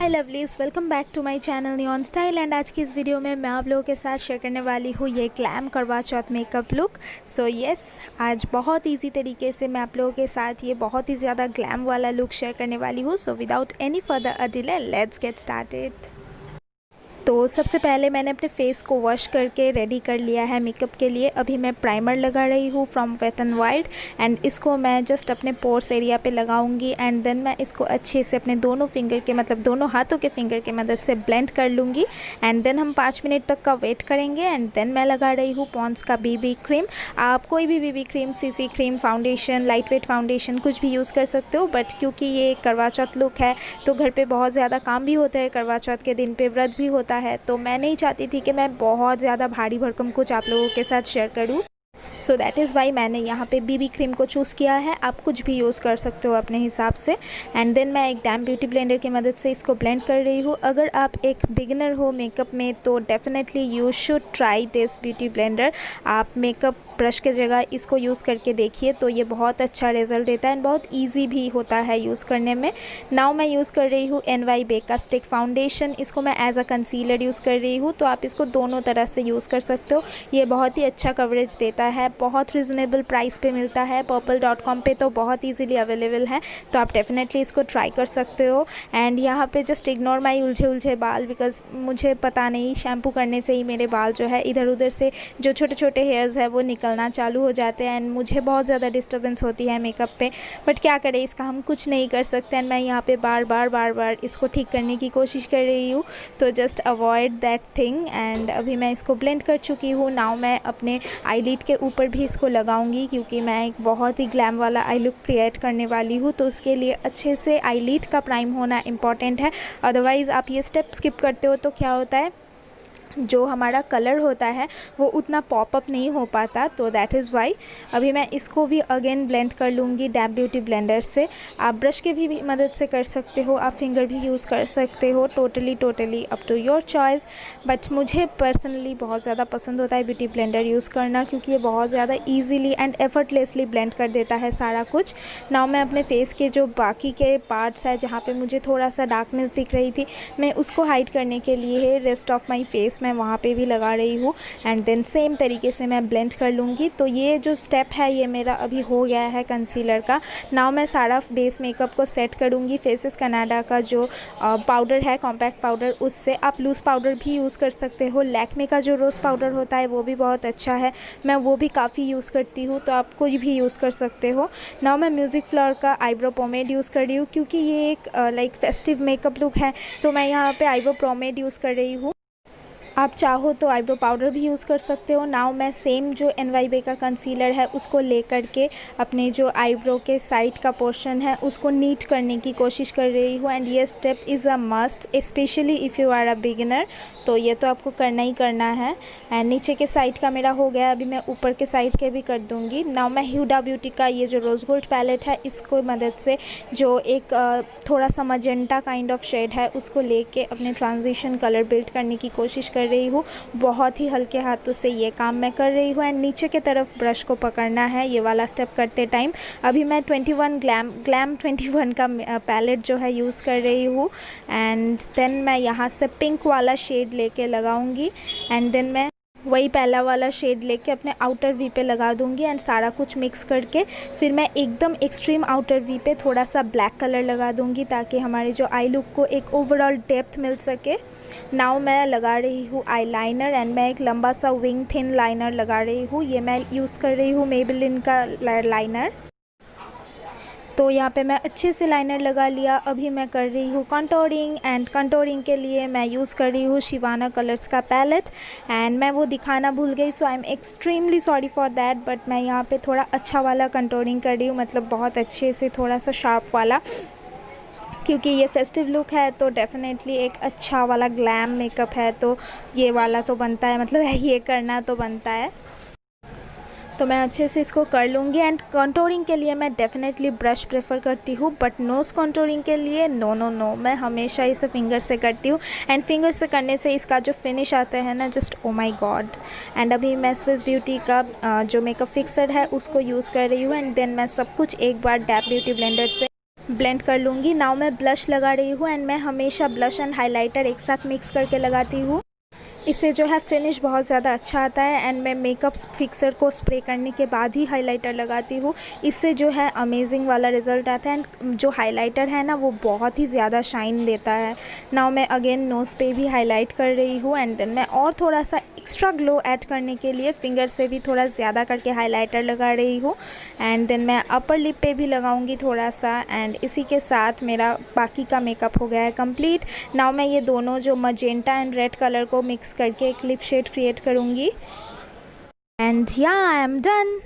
Lovelies, welcome back to my channel new on style. And आज की इस video में मैं आप लोगों के साथ शेयर करने वाली हूँ ये ग्लैम करवा चौथ मेकअप लुक। सो यस, आज बहुत इजी तरीके से मैं आप लोगों के साथ ये बहुत ही ज़्यादा ग्लैम वाला लुक शेयर करने वाली हूँ। So without any further ado let's get started. तो सबसे पहले मैंने अपने फेस को वॉश करके रेडी कर लिया है मेकअप के लिए। अभी मैं प्राइमर लगा रही हूँ from Wet and Wild, and इसको मैं जस्ट अपने पोर्स एरिया पे लगाऊंगी। एंड देन मैं इसको अच्छे से अपने दोनों फिंगर के मतलब दोनों हाथों के फिंगर की मदद से ब्लेंड कर लूँगी। एंड देन हम 5 मिनट तक का वेट करेंगे। एंड देन मैं लगा रही हूँ पॉन्ड्स का बीबी क्रीम। आप कोई भी BB cream, CC cream, foundation, light weight foundation कुछ भी यूज़ कर सकते हो। बट क्योंकि ये करवा चौथ लुक है तो घर पर बहुत ज़्यादा काम भी होता है, करवा चौथ के दिन पर व्रत भी होता है, तो मैं नहीं चाहती थी कि मैं बहुत ज़्यादा भारी भरकम कुछ आप लोगों के साथ शेयर करूँ। सो दैट इज़ वाई मैंने यहाँ पे बीबी क्रीम को चूज़ किया है। आप कुछ भी यूज़ कर सकते हो अपने हिसाब से। एंड देन मैं एक डैम ब्यूटी ब्लेंडर की मदद से इसको ब्लेंड कर रही हूँ। अगर आप एक बिगिनर हो मेकअप में तो definitely you should try this beauty blender. आप मेकअप ब्रश के जगह इसको यूज़ करके देखिए, तो ये बहुत अच्छा रिजल्ट देता है एंड बहुत ईजी भी होता है यूज़ करने में। नाउ मैं यूज़ कर रही हूँ NY बेक का स्टिक फाउंडेशन। इसको मैं एज अ कंसीलर यूज़ कर रही हूँ, तो आप इसको दोनों तरह से यूज़ कर सकते हो। ये बहुत ही अच्छा कवरेज देता है, बहुत रिजनेबल प्राइस पे मिलता है। purple.com पे तो बहुत ईजीली अवेलेबल है, तो आप डेफिनेटली इसको ट्राई कर सकते हो। एंड यहाँ पे जस्ट इग्नोर माई उलझे बाल, बिकॉज मुझे पता नहीं शैम्पू करने से ही मेरे बाल जो है इधर उधर से जो छोटे छोटे हेयर्स है वो निकलना चालू हो जाते हैं। एंड मुझे बहुत ज़्यादा डिस्टर्बेंस होती है मेकअप पे, बट क्या करें, इसका हम कुछ नहीं कर सकते। एंड मैं यहाँ पे बार बार इसको ठीक करने की कोशिश कर रही हूँ, तो just avoid that thing. And अभी मैं इसको ब्लेंड कर चुकी हूँ। नाउ मैं अपने आईलिड के ऊपर भी इसको लगाऊंगी, क्योंकि मैं एक बहुत ही ग्लैम वाला आई लुक क्रिएट करने वाली हूँ, तो उसके लिए अच्छे से आईलिड का प्राइम होना इम्पॉर्टेंट है। अदरवाइज़ आप ये स्टेप स्किप करते हो तो क्या होता है, जो हमारा कलर होता है वो उतना पॉपअप नहीं हो पाता। तो दैट इज़ वाई अभी मैं इसको भी अगेन ब्लेंड कर लूँगी डैम ब्यूटी ब्लेंडर से। आप ब्रश के भी मदद से कर सकते हो, आप फिंगर भी यूज़ कर सकते हो, totally up to your choice. But मुझे पर्सनली बहुत ज़्यादा पसंद होता है ब्यूटी ब्लेंडर यूज़ करना, क्योंकि ये बहुत ज़्यादा ईजीली एंड एफर्टलेसली ब्लेंड कर देता है सारा कुछ। नाउ मैं अपने फेस के जो बाकी के पार्ट्स है जहाँ पे मुझे थोड़ा सा डार्कनेस दिख रही थी, मैं उसको हाइड करने के लिए रेस्ट ऑफ माई फेस मैं वहाँ पे भी लगा रही हूँ। एंड देन सेम तरीके से मैं ब्लेंड कर लूँगी। तो ये जो स्टेप है ये मेरा अभी हो गया है कंसीलर का। नाउ मैं सारा बेस मेकअप को सेट करूँगी फेसेस कनाडा का जो पाउडर है, कॉम्पैक्ट पाउडर, उससे। आप लूज़ पाउडर भी यूज़ कर सकते हो। लैक्मे का जो रोज़ पाउडर होता है वो भी बहुत अच्छा है, मैं वो भी काफ़ी यूज़ करती हूँ, तो आप कोई भी यूज़ कर सकते हो। नाउ मैं म्यूज़िक फ्लोर का आईब्रो पोमेड यूज़ कर रही हूँ, क्योंकि ये एक लाइक फेस्टिव मेकअप लुक है, तो मैं यहाँ पे आईब्रो पोमेड यूज़ कर रही हूँ। आप चाहो तो आईब्रो पाउडर भी यूज़ कर सकते हो। नाउ मैं सेम जो NY बे का कंसीलर है उसको ले करके अपने जो आईब्रो के साइड का पोर्शन है उसको नीट करने की कोशिश कर रही हूँ। एंड ये step is a must, specially if you are a beginner, तो ये तो आपको करना ही करना है। एंड नीचे के साइड का मेरा हो गया, अभी मैं ऊपर के साइड के भी कर दूँगी। नाउ मैं ह्यूडा ब्यूटी का ये जो रोज़ गोल्ड पैलेट है इसको मदद से जो एक थोड़ा सा मजेंटा काइंड ऑफ शेड है उसको लेके अपने ट्रांजिशन कलर बिल्ड करने की कोशिश कर रही हूँ। बहुत ही हल्के हाथों से ये काम मैं कर रही हूँ। एंड नीचे के तरफ ब्रश को पकड़ना है ये वाला स्टेप करते टाइम। अभी मैं 21 ग्लैम 21 का पैलेट जो है यूज़ कर रही हूँ। एंड देन मैं यहाँ से पिंक वाला शेड लेके लगाऊंगी। एंड देन मैं वही पहला वाला शेड लेके अपने आउटर वी पे लगा दूंगी। एंड सारा कुछ मिक्स करके फिर मैं एकदम एक्सट्रीम आउटर वी पे थोड़ा सा ब्लैक कलर लगा दूंगी, ताकि हमारे जो आई लुक को एक ओवरऑल डेप्थ मिल सके। नाउ मैं लगा रही हूँ आई लाइनर। एंड मैं एक लंबा सा विंग थिन लाइनर लगा रही हूँ। ये मैं यूज़ कर रही हूँ मेबेलिन का लाइनर। तो यहाँ पे मैं अच्छे से लाइनर लगा लिया। अभी मैं कर रही हूँ कंटूरिंग, एंड कंटूरिंग के लिए मैं यूज़ कर रही हूँ शिवाना कलर्स का पैलेट, एंड मैं वो दिखाना भूल गई, so I am extremely sorry for that. But मैं यहाँ पे थोड़ा अच्छा वाला कंटूरिंग कर रही हूँ, मतलब बहुत अच्छे से, थोड़ा सा शार्प वाला, क्योंकि ये फेस्टिव लुक है तो डेफिनेटली एक अच्छा वाला ग्लैम मेकअप है, तो ये वाला तो बनता है, मतलब ये करना तो बनता है। तो मैं अच्छे से इसको कर लूँगी। एंड कंटूरिंग के लिए मैं डेफिनेटली ब्रश प्रेफर करती हूँ, बट नोज़ कंटूरिंग के लिए नो, मैं हमेशा इसे फिंगर से करती हूँ। एंड फिंगर से करने से इसका जो फिनिश आता है ना, just oh my God. And अभी मैं स्विस ब्यूटी का जो मेकअप फिक्सर है उसको यूज़ कर रही हूँ, एंड देन मैं सब कुछ एक बार डैप ब्यूटी ब्लेंडर से ब्लेंड कर लूँगी। नाउ मैं ब्लश लगा रही हूँ, एंड मैं हमेशा ब्लश एंड हाइलाइटर एक साथ मिक्स करके लगाती हूँ। इससे जो है फिनिश बहुत ज़्यादा अच्छा आता है। एंड मैं मेकअप फिक्सर को स्प्रे करने के बाद ही हाइलाइटर लगाती हूँ, इससे जो है अमेजिंग वाला रिज़ल्ट आता है। एंड जो हाइलाइटर है ना, वो बहुत ही ज़्यादा शाइन देता है। नाउ मैं अगेन नोज़ पे भी हाईलाइट कर रही हूँ, एंड देन मैं और थोड़ा सा एक्स्ट्रा ग्लो ऐड करने के लिए फिंगर से भी थोड़ा ज़्यादा करके हाइलाइटर लगा रही हूँ। एंड देन मैं अपर लिप पे भी लगाऊंगी थोड़ा सा, एंड इसी के साथ मेरा बाकी का मेकअप हो गया है कंप्लीट। नाउ मैं ये दोनों जो मजेंटा एंड रेड कलर को मिक्स करके एक लिप शेड क्रिएट करूँगी, एंड या आई एम डन।